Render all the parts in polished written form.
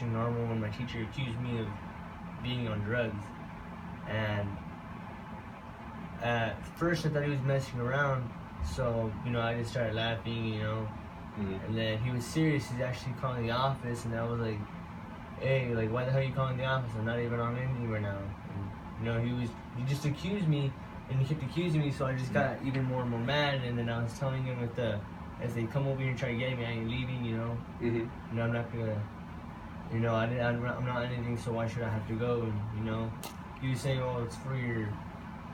acting normal when my teacher accused me of being on drugs. And at first I thought he was messing around, so, you know, I just started laughing, you know. And then he was serious. He's actually calling the office, and I was like, hey, like, why the hell are you calling the office? I'm not even on anything right now. And, you know, he just accused me, and he kept accusing me, so I just got even more and more mad. And then I was telling him as they come over here and try to get me, I ain't leaving, you know. You know, I'm not gonna, you know, I'm not anything, so why should I have to go? And, you know, he was saying, oh, it's for your,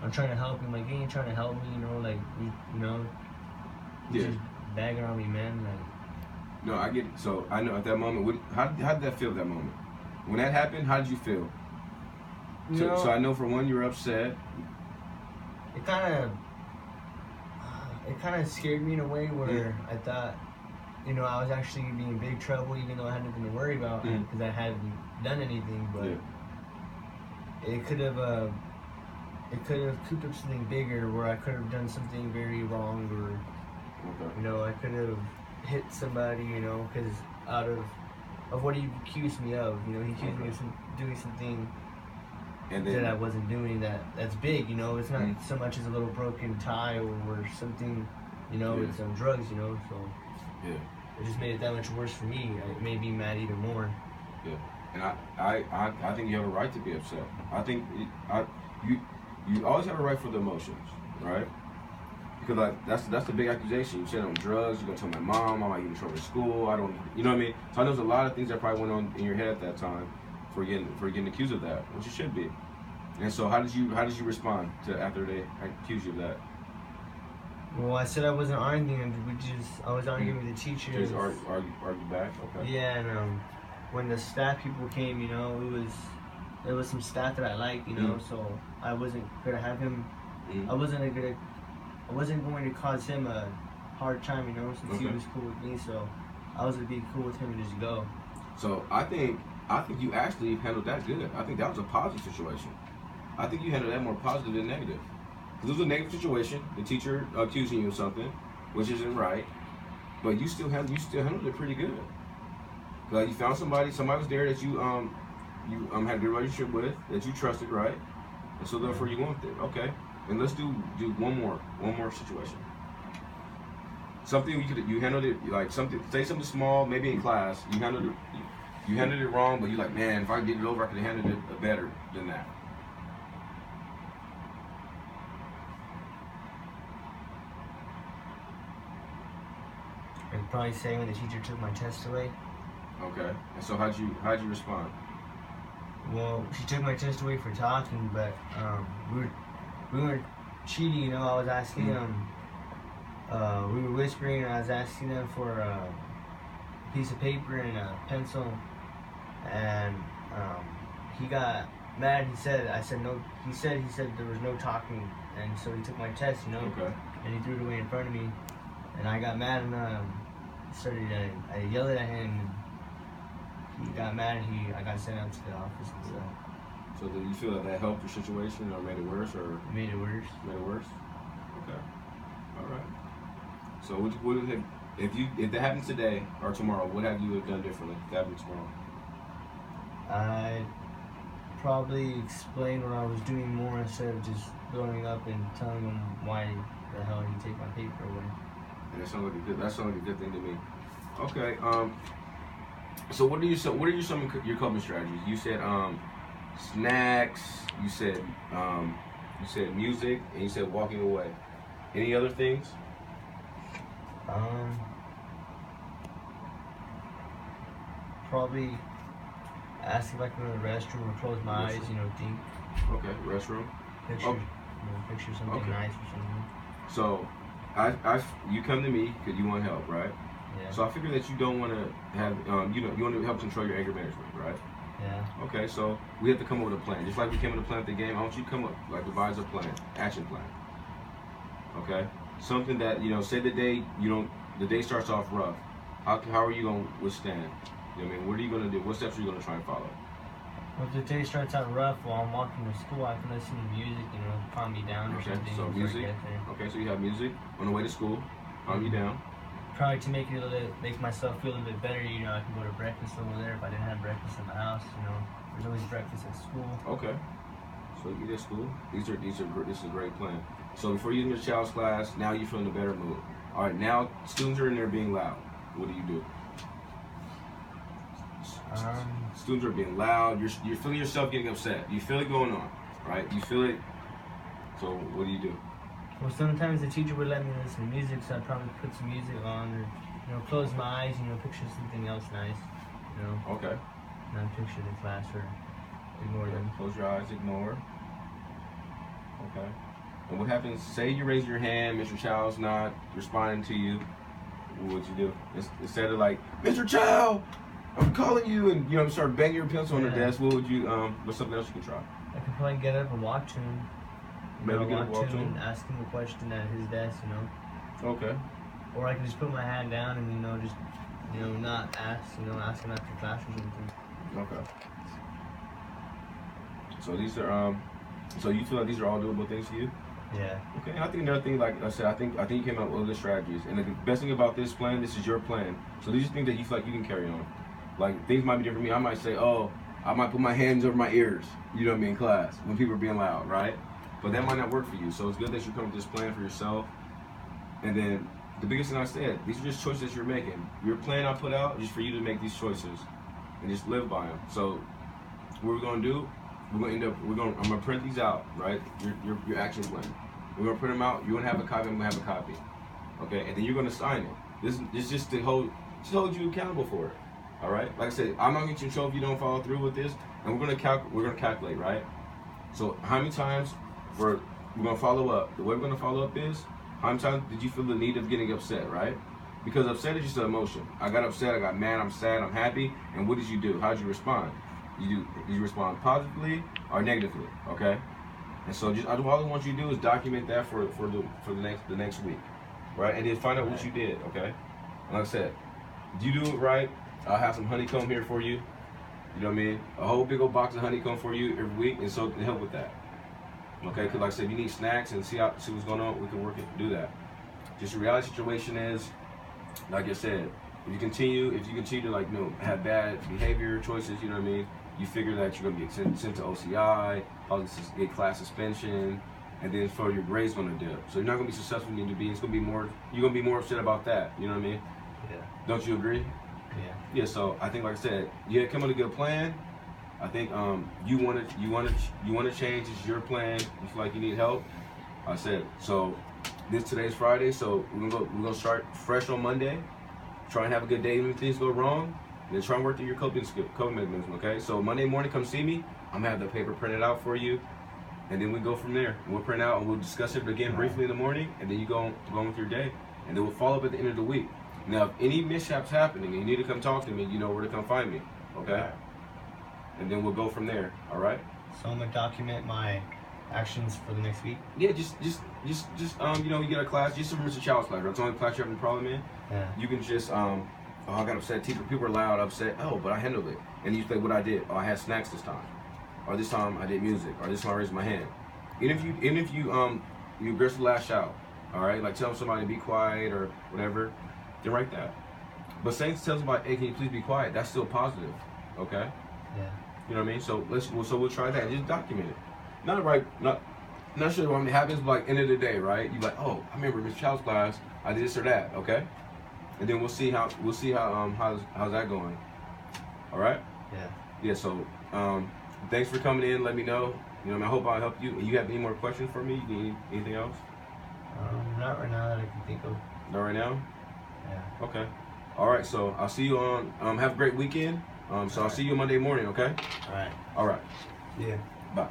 I'm trying to help him. Like, he ain't trying to help me, you know, like, you know, he's just bagging on me, man. Like, no, I get it. So I know at that moment, how did that feel at that moment? When that happened, how did you feel? So I know for one, you were upset. It kind of scared me in a way where I thought, you know, I was actually being in big trouble, even though I had nothing to worry about because I hadn't done anything. But it could have cooked up something bigger where I could have done something very wrong, or you know, I could have hit somebody, you know, because out of what he accused me of, you know, he accused me of doing something that I wasn't doing that's big, you know. It's not so much as a little broken tie or something, you know, it's some drugs, you know, so it just made it that much worse for me. It made me mad even more. Yeah, and I think you have a right to be upset. I think you always have a right for the emotions, right? Because like that's the big accusation. You said I'm drugs. You're gonna tell my mom. I might get in trouble at school. I don't, you know what I mean? So I know there's a lot of things that probably went on in your head at that time for getting accused of that, which you should be. And so how did you respond to after they accused you of that? Well, I said I wasn't arguing. I was arguing with the teacher. Just argue back. Okay. Yeah, and when the staff people came, you know, it was some staff that I liked, you know, so I wasn't gonna have him. I wasn't going to cause him a hard time, you know, since he was cool with me. So I was gonna be cool with him and just go. So I think you actually handled that good. I think that was a positive situation. I think you handled that more positive than negative. Because it was a negative situation, the teacher accusing you of something, which isn't right, but you still handled it pretty good. Like you found somebody was there that you had a good relationship with, that you trusted, right? And so therefore you went there. Okay. And let's do one more situation. Something you handled it like say something small, maybe in class, you handled it wrong, but you're like, man, if I did it over, I could have handled it better than that. I'd probably say when the teacher took my test away. Okay. And so how'd you respond? Well, she took my test away for talking, but we weren't cheating, you know. I was asking them. We were whispering, and I was asking them for a piece of paper and a pencil, and he got mad. He said no. He said there was no talking, and so he took my test, you know. Okay. And he threw it away in front of me, and I got mad and I yelled at him. And he got mad and I got sent out to the office and stuff. So did you feel that helped your situation or made it worse, or? It made it worse. Made it worse. Okay. All right. So if that happens today or tomorrow, what have you done differently if that happens tomorrow? I'd probably explain what I was doing more instead of just going up and telling him why the hell he take my paper away. And that sounds like a good thing to me. Okay. So what are some of your coping strategies? You said snacks. You said music, and you said walking away. Any other things? Probably ask if I can go to the restroom or close my eyes, you know, think. Okay, restroom. Picture something nice or something. So, you come to me because you want help, right? Yeah. So I figure that you don't want to have, you want to help control your anger management, right? Yeah. Okay, so we have to come up with a plan. Just like we came with a plan at the game, I want you to come up, like devise a plan, action plan. Okay? Something that, say the day starts off rough. How are you going to withstand? You know what I mean? What are you going to do? What steps are you going to try and follow? Well, if the day starts out rough while I'm walking to school, I can listen to music, calm me down or something. So music. Okay, so you have music on the way to school, calm you down. probably to make myself feel a little bit better, you know, I can go to breakfast over there if I didn't have breakfast in the house, you know. There's always breakfast at school. Okay. So you eat at school. This is a great plan. So before you get into child's class, now you feel in a better mood. All right, now students are in there being loud. What do? Students are being loud. You're feeling yourself getting upset. You feel it going on, right? You feel it. So what do? Well, sometimes the teacher would let me listen to music, so I'd probably put some music on, or you know, close my eyes, you know, picture something else nice, you know. Okay. Not picture the class or ignore them. Close your eyes, ignore. Okay. And what happens? Say you raise your hand, Mr. Child's not responding to you. What would you do? Instead of like, Mr. Child, I'm calling you, and you know, start banging your pencil on the desk. What would you? What's something else you can try? I could probably get up and walk to him. Maybe get up and walk to him and ask him a question at his desk, you know. Okay. Or I can just put my hand down and, you know, just, you know, not ask, you know, ask him after class or something. Okay. So these are so you feel like these are all doable things to you? Yeah. Okay. And I think another thing, like I said, I think you came up with good strategies. And the best thing about this plan, this is your plan. So these are things that you feel like you can carry on. Like things might be different for me. I might say, oh, I might put my hands over my ears, you know what I mean, in class when people are being loud, right? But that might not work for you. So it's good that you come with this plan for yourself. And then the biggest thing I said, these are just choices you're making. Your plan I put out is for you to make these choices and just live by them. So what we're gonna do, I'm gonna print these out, right? Your action plan. We're gonna print them out. You're gonna have a copy. I'm gonna have a copy. Okay, and then you're gonna sign it. This is just to hold you accountable for it. All right. Like I said, I'm not gonna get you in trouble if you don't follow through with this. And we're gonna calculate, right? So how many times we're gonna follow up? The way we're gonna follow up is how many times did you feel the need of getting upset, right? Because upset is just an emotion. I got upset. I got mad. I'm sad. I'm happy. And what did you do? How did you respond? Did you respond positively or negatively? Okay. And so all I want you to do is document that for the next week, right? And then find out what you did. Okay. And like I said, do you do it right? I'll have some honeycomb here for you. You know what I mean? A whole big old box of honeycomb for you every week, and so to help with that. Okay, because like I said, if you need snacks and see what's going on, we can work it, do that. Just the reality situation is, like I said, if you continue to like, you know, have bad behavior choices, you know what I mean? You figure that you're gonna get sent to OCI, probably get class suspension, and then for your grades gonna dip. So you're not gonna be successful you need to be. It's gonna be more. You're gonna be more upset about that. You know what I mean? Yeah. Don't you agree? Yeah. Yeah. So I think, like I said, you come with a good plan. I think you want to change. It's your plan. You feel like you need help. I said so. Today's Friday, so we're gonna start fresh on Monday. Try and have a good day. Even if things go wrong, then try and work through your coping mechanism. Okay. So Monday morning, come see me. I'm gonna have the paper printed out for you, and then we go from there. We'll print out and we'll discuss it again briefly in the morning, and then you go with your day, and then we'll follow up at the end of the week. Now, if any mishaps happening and you need to come talk to me, you know where to come find me. Okay. And then we'll go from there. All right. So I'm gonna document my actions for the next week. Yeah, just you know, you get a class, just for Mr. Child's class. Right? It's the only class you have a problem in. Yeah. You can just oh, I got upset. People were loud, upset. Oh, but I handled it. And you say what I did. Oh, I had snacks this time, or this time I did music, or this time I raised my hand. Even if you aggressively lash out, all right, like tell somebody to be quiet or whatever, then write that. But saying tell somebody, hey, can you please be quiet? That's still positive. Okay. Yeah. You know what I mean? So we'll try that and just document it. Not sure what happens, but like end of the day, right? You like, oh, I remember Miss Child's class, I did this or that, okay? And then we'll see how's that going. All right? Yeah. Yeah. So thanks for coming in. Let me know. You know, I hope I helped you. You have any more questions for me? You need anything else? Not right now that I can think of. Not right now. Yeah. Okay. All right. So I'll see you on. Have a great weekend. So I'll see you Monday morning. Okay. All right. All right. Yeah. Bye.